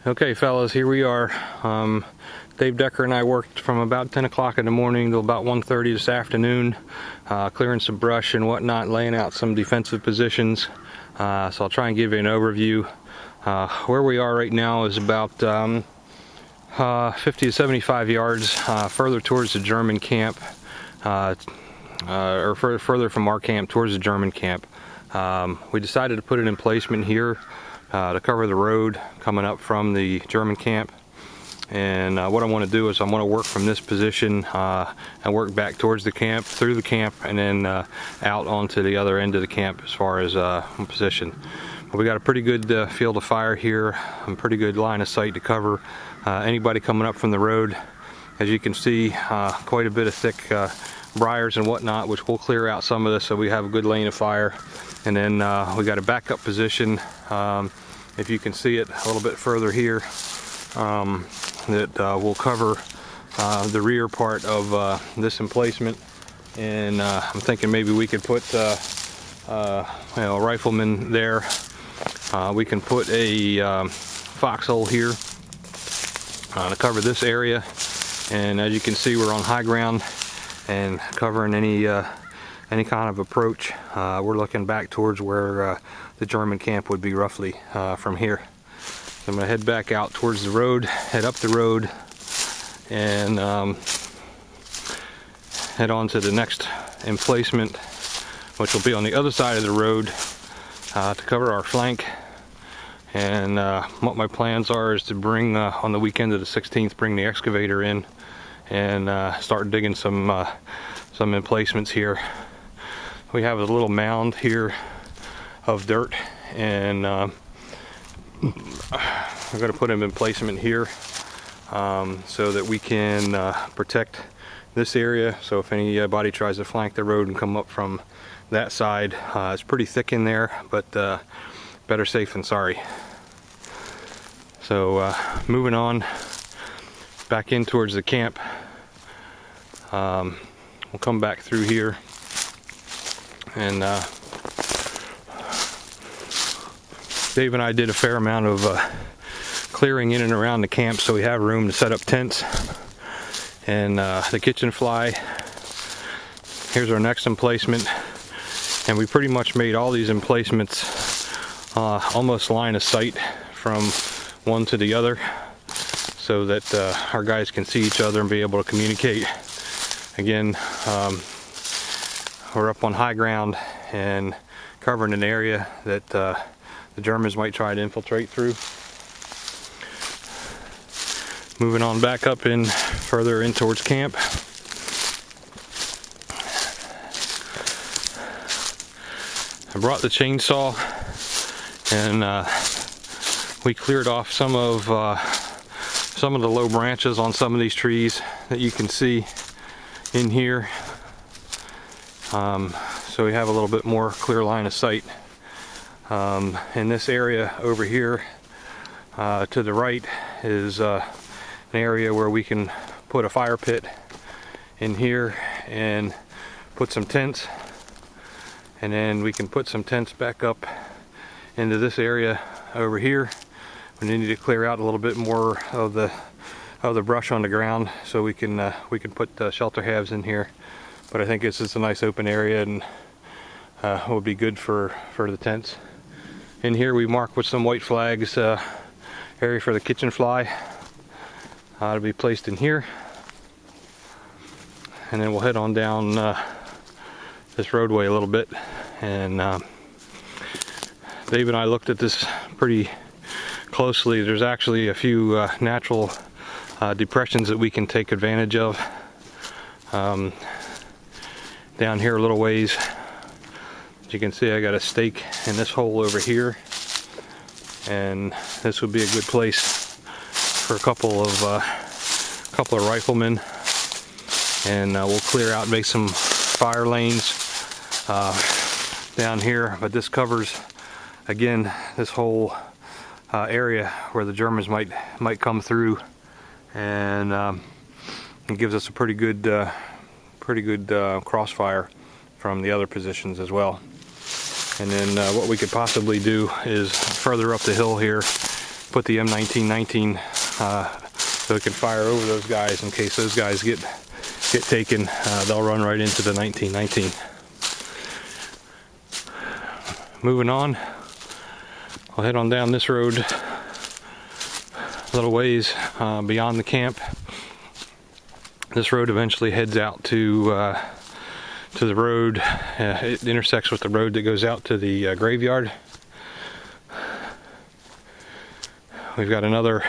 Okay fellas, here we are. Dave Decker and I worked from about 10 o'clock in the morning till about 1:30 this afternoon, clearing some brush and whatnot, laying out some defensive positions. So I'll try and give you an overview. Where we are right now is about 50 to 75 yards further towards the German camp, or further from our camp towards the German camp. We decided to put an emplacement here to cover the road coming up from the German camp. And what I want to do is I want to work from this position and work back towards the camp, through the camp, and then out onto the other end of the camp as far as position. But we got a pretty good field of fire here, and pretty good line of sight to cover anybody coming up from the road. As you can see, quite a bit of thick briars and whatnot, which we'll clear out some of this so we have a good lane of fire. And then we got a backup position, if you can see it a little bit further here, that will cover the rear part of this emplacement. And I'm thinking maybe we could put a rifleman there. We can put a foxhole here to cover this area. And as you can see, we're on high ground and covering any kind of approach. We're looking back towards where the German camp would be roughly from here. So I'm going to head back out towards the road, head up the road, and head on to the next emplacement, which will be on the other side of the road to cover our flank. And what my plans are is to bring, on the weekend of the 16th, bring the excavator in and start digging some emplacements here. We have a little mound here of dirt, and we're going to put an emplacement here so that we can protect this area. So if anybody tries to flank the road and come up from that side, it's pretty thick in there, but better safe than sorry. So moving on back in towards the camp, we'll come back through here, and Dave and I did a fair amount of clearing in and around the camp, so we have room to set up tents. And the kitchen fly, here's our next emplacement, and we pretty much made all these emplacements almost line of sight from one to the other, so that our guys can see each other and be able to communicate. Again, we're up on high ground and covering an area that the Germans might try to infiltrate through. Moving on back up in further in towards camp. I brought the chainsaw, and we cleared off some of the low branches on some of these trees that you can see in here. So we have a little bit more clear line of sight. In this area over here to the right is an area where we can put a fire pit in here and put some tents, and then we can put some tents back up into this area over here. We need to clear out a little bit more of the brush on the ground so we can put shelter halves in here. But I think this is a nice open area, and will be good for the tents. In here we mark with some white flags area for the kitchen fly to be placed in here, and then we'll head on down this roadway a little bit. And Dave and I looked at this pretty closely. There's actually a few natural depressions that we can take advantage of. Down here a little ways, as you can see, I got a stake in this hole over here, and this would be a good place for a couple of riflemen. And we'll clear out, make some fire lanes down here. But this covers, again, this whole area where the Germans might come through, and it gives us a pretty good crossfire from the other positions as well. And then what we could possibly do is further up the hill here, put the M1919 so it can fire over those guys in case those guys get taken. They'll run right into the 1919. Moving on, I'll head on down this road a little ways beyond the camp. This road eventually heads out to the road. It intersects with the road that goes out to the graveyard. We've got another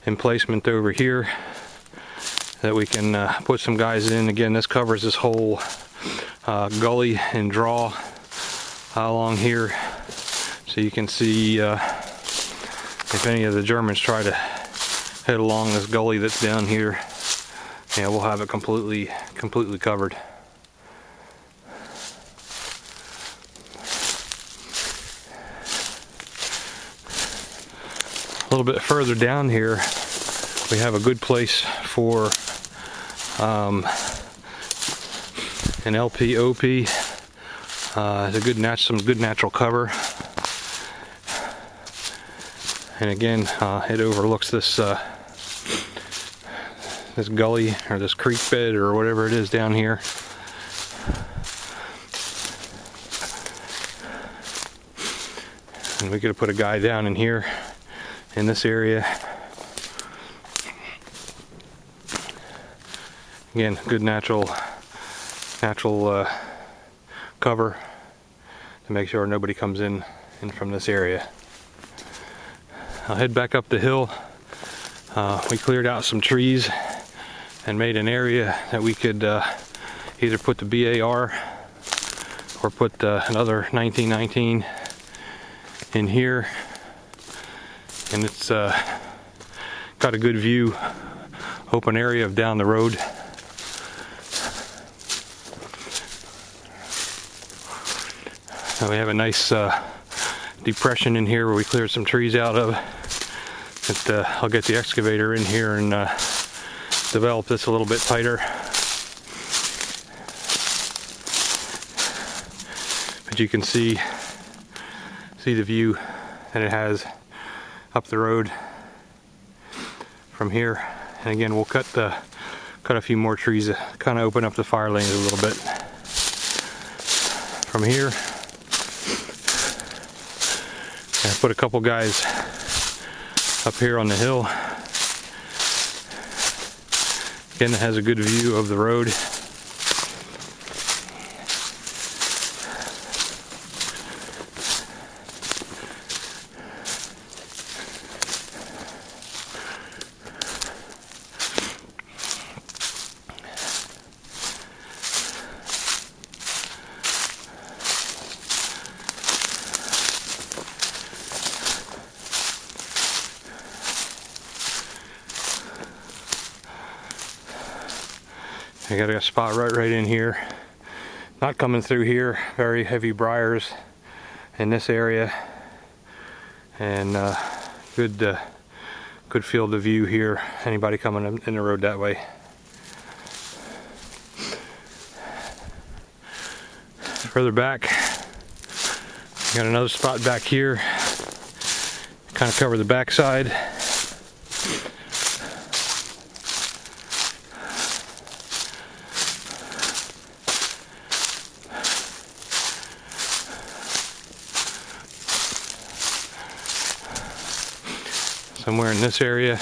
emplacement over here that we can put some guys in. Again, this covers this whole gully and draw along here, so you can see if any of the Germans try to head along this gully that's down here, yeah, we'll have it completely covered. A little bit further down here, we have a good place for an LP OP. It's some good natural cover, and again, it overlooks this this gully or this creek bed or whatever it is down here. And we could have put a guy down in here in this area. Again, good natural cover to make sure nobody comes in from this area. I'll head back up the hill. We cleared out some trees and made an area that we could either put the BAR or put another 1919 in here, and it's got a good view, open area of down the road. We have a nice depression in here where we cleared some trees out of. I'll get the excavator in here and develop this a little bit tighter. But you can see the view that it has up the road from here. And again, we'll cut a few more trees to kind of open up the fire lanes a little bit. From here, I put a couple guys up here on the hill. Again, it has a good view of the road. I got a spot right in here. Not coming through here. Very heavy briars in this area, and good field of view here. Anybody coming in the road that way. Further back, got another spot back here. Kind of cover the backside. Somewhere in this area,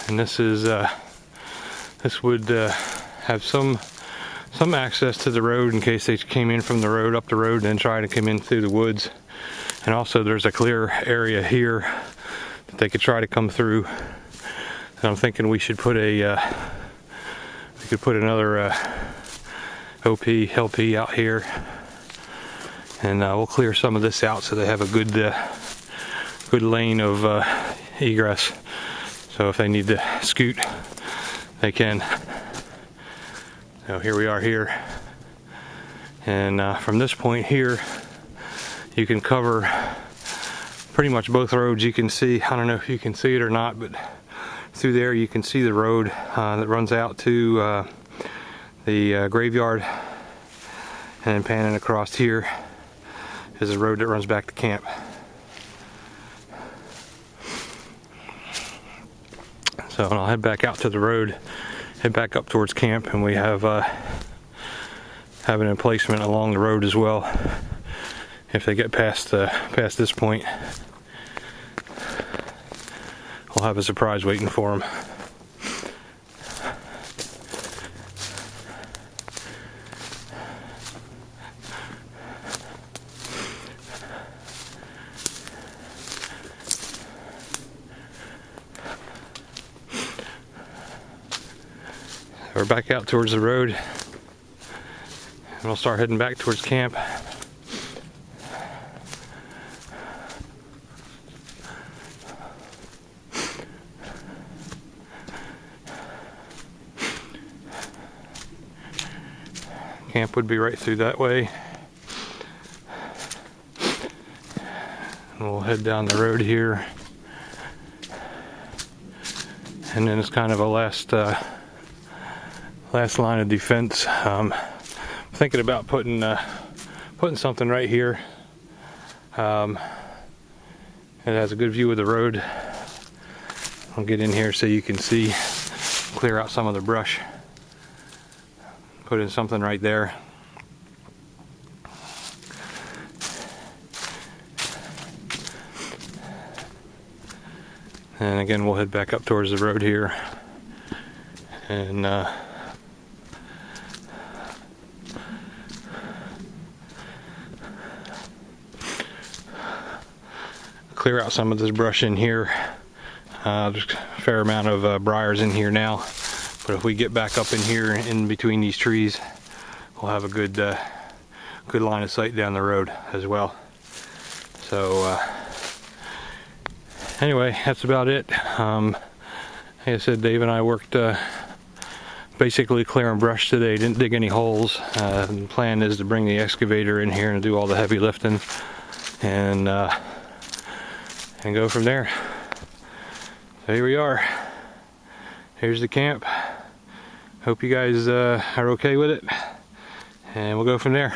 and this would have some access to the road in case they came in from the road, up the road, and then try to come in through the woods. And also there's a clear area here that they could try to come through. And I'm thinking we should put we could put another OP, LP out here. And we'll clear some of this out so they have a good lane of egress. So if they need to scoot, they can. So here we are here. And from this point here, you can cover pretty much both roads. You can see, I don't know if you can see it or not, but through there you can see the road that runs out to the graveyard, and then panning across here. is the road that runs back to camp. So I'll head back out to the road, head back up towards camp, and we have an emplacement along the road as well. If they get past this point, we'll have a surprise waiting for them. We're back out towards the road, and we'll start heading back towards camp. Camp would be right through that way. And we'll head down the road here. And then it's kind of a last line of defense. Thinking about putting something right here. It has a good view of the road. I'll get in here so you can see, clear out some of the brush. Put in something right there. And again, we'll head back up towards the road here, and clear out some of this brush in here. There's a fair amount of briars in here now, but if we get back up in here in between these trees, we'll have a good line of sight down the road as well. So anyway, that's about it. Like I said, Dave and I worked basically clearing brush today. Didn't dig any holes. The plan is to bring the excavator in here and do all the heavy lifting, and go from there. So here we are. Here's the camp. Hope you guys are okay with it, and we'll go from there.